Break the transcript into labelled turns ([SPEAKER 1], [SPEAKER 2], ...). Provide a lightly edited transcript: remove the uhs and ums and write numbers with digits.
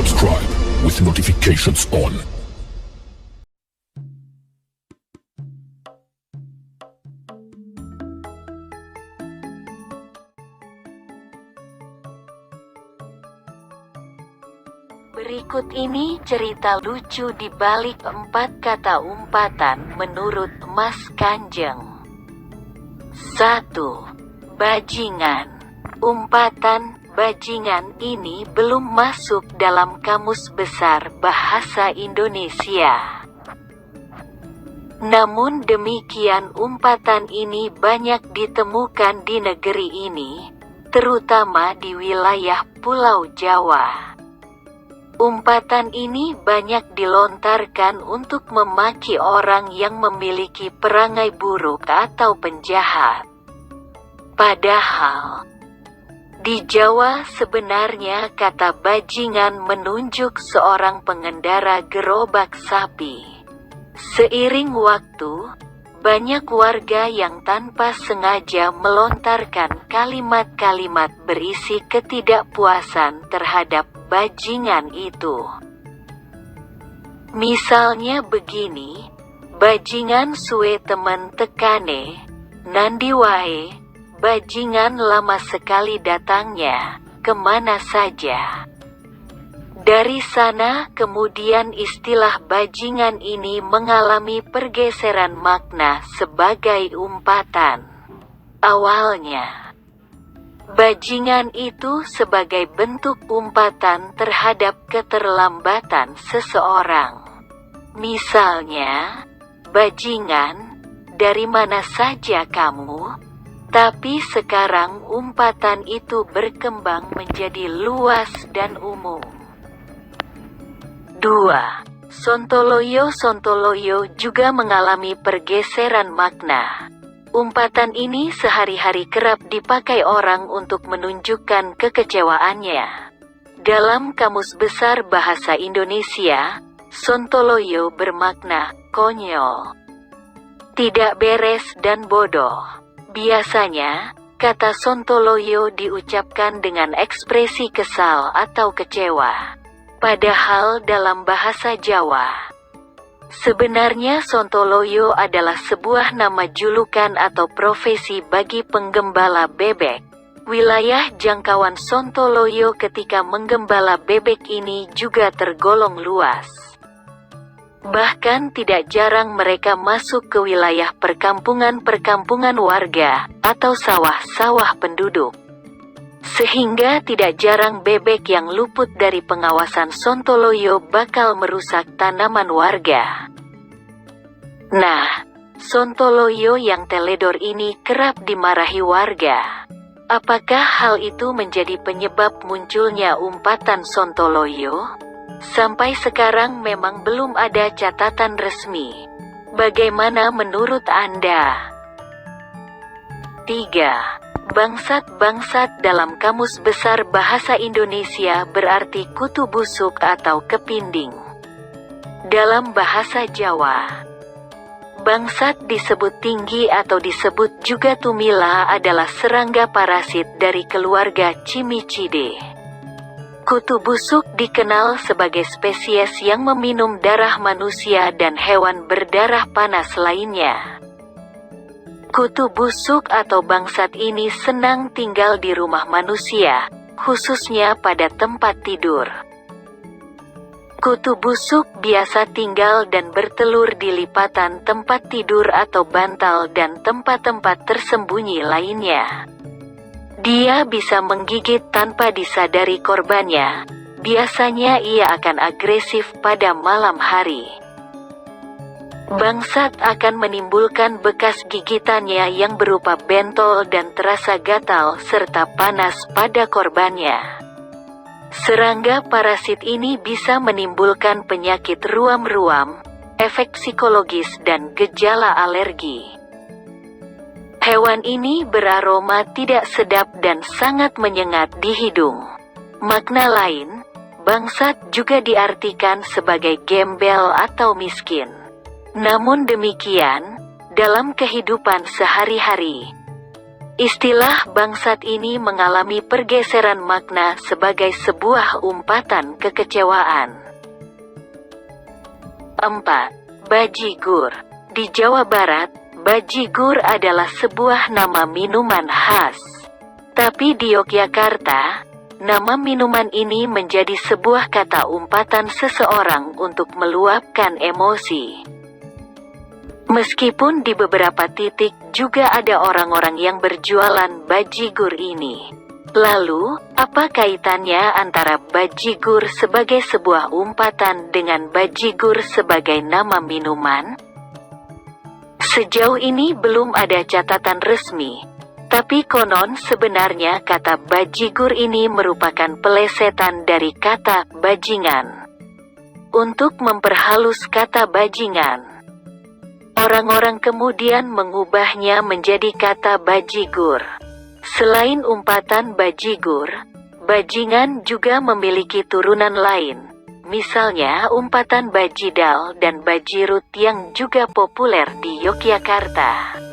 [SPEAKER 1] subscribe with notifications on.
[SPEAKER 2] Berikut ini cerita lucu di balik 4 kata umpatan menurut Mas Kanjeng. 1. Bajingan. Umpatan bajingan ini belum masuk dalam Kamus Besar Bahasa Indonesia. Namun demikian umpatan ini banyak ditemukan di negeri ini, terutama di wilayah Pulau Jawa. Umpatan ini banyak dilontarkan untuk memaki orang yang memiliki perangai buruk atau penjahat. Padahal, di Jawa sebenarnya kata bajingan menunjuk seorang pengendara gerobak sapi. Seiring waktu, banyak warga yang tanpa sengaja melontarkan kalimat-kalimat berisi ketidakpuasan terhadap bajingan itu. Misalnya begini, bajingan suwe temen tekane, nandi wae, bajingan lama sekali datangnya, kemana saja. Dari sana kemudian istilah bajingan ini mengalami pergeseran makna sebagai umpatan. Awalnya, bajingan itu sebagai bentuk umpatan terhadap keterlambatan seseorang. Misalnya, bajingan, dari mana saja kamu? Tapi sekarang umpatan itu berkembang menjadi luas dan umum. 2. Sontoloyo. Sontoloyo juga mengalami pergeseran makna. Umpatan ini sehari-hari kerap dipakai orang untuk menunjukkan kekecewaannya. Dalam Kamus Besar Bahasa Indonesia, sontoloyo bermakna konyol, tidak beres dan bodoh. Biasanya, kata sontoloyo diucapkan dengan ekspresi kesal atau kecewa. Padahal dalam bahasa Jawa, sebenarnya sontoloyo adalah sebuah nama julukan atau profesi bagi penggembala bebek. Wilayah jangkauan sontoloyo ketika menggembala bebek ini juga tergolong luas. Bahkan tidak jarang mereka masuk ke wilayah perkampungan-perkampungan warga atau sawah-sawah penduduk. Sehingga tidak jarang bebek yang luput dari pengawasan sontoloyo bakal merusak tanaman warga. Nah, sontoloyo yang teledor ini kerap dimarahi warga. Apakah hal itu menjadi penyebab munculnya umpatan sontoloyo? Sampai sekarang memang belum ada catatan resmi. Bagaimana menurut Anda? 3. Bangsat. Dalam Kamus Besar Bahasa Indonesia berarti kutu busuk atau kepinding. Dalam bahasa Jawa, bangsat disebut tinggi atau disebut juga tumila adalah serangga parasit dari keluarga Cimicidae. Kutu busuk dikenal sebagai spesies yang meminum darah manusia dan hewan berdarah panas lainnya. Kutu busuk atau bangsat ini senang tinggal di rumah manusia, khususnya pada tempat tidur. Kutu busuk biasa tinggal dan bertelur di lipatan tempat tidur atau bantal dan tempat-tempat tersembunyi lainnya. Dia bisa menggigit tanpa disadari korbannya. Biasanya ia akan agresif pada malam hari. Bangsat akan menimbulkan bekas gigitannya yang berupa bentol dan terasa gatal serta panas pada korbannya. Serangga parasit ini bisa menimbulkan penyakit ruam-ruam, efek psikologis dan gejala alergi. Hewan ini beraroma tidak sedap dan sangat menyengat di hidung. Makna lain, bangsat juga diartikan sebagai gembel atau miskin. Namun demikian, dalam kehidupan sehari-hari, Istilah bangsat ini mengalami pergeseran makna sebagai sebuah umpatan kekecewaan. 4. Bajigur. Di Jawa Barat, bajigur adalah sebuah nama minuman khas. Tapi di Yogyakarta, nama minuman ini menjadi sebuah kata umpatan seseorang untuk meluapkan emosi. Meskipun di beberapa titik juga ada orang-orang yang berjualan bajigur ini. Lalu, apa kaitannya antara bajigur sebagai sebuah umpatan dengan bajigur sebagai nama minuman? Sejauh ini belum ada catatan resmi, tapi konon sebenarnya kata bajigur ini merupakan pelesetan dari kata bajingan. Untuk memperhalus kata bajingan, orang-orang kemudian mengubahnya menjadi kata bajigur. Selain umpatan bajigur, bajingan juga memiliki turunan lain. Misalnya umpatan bajidal dan bajirut yang juga populer di Yogyakarta.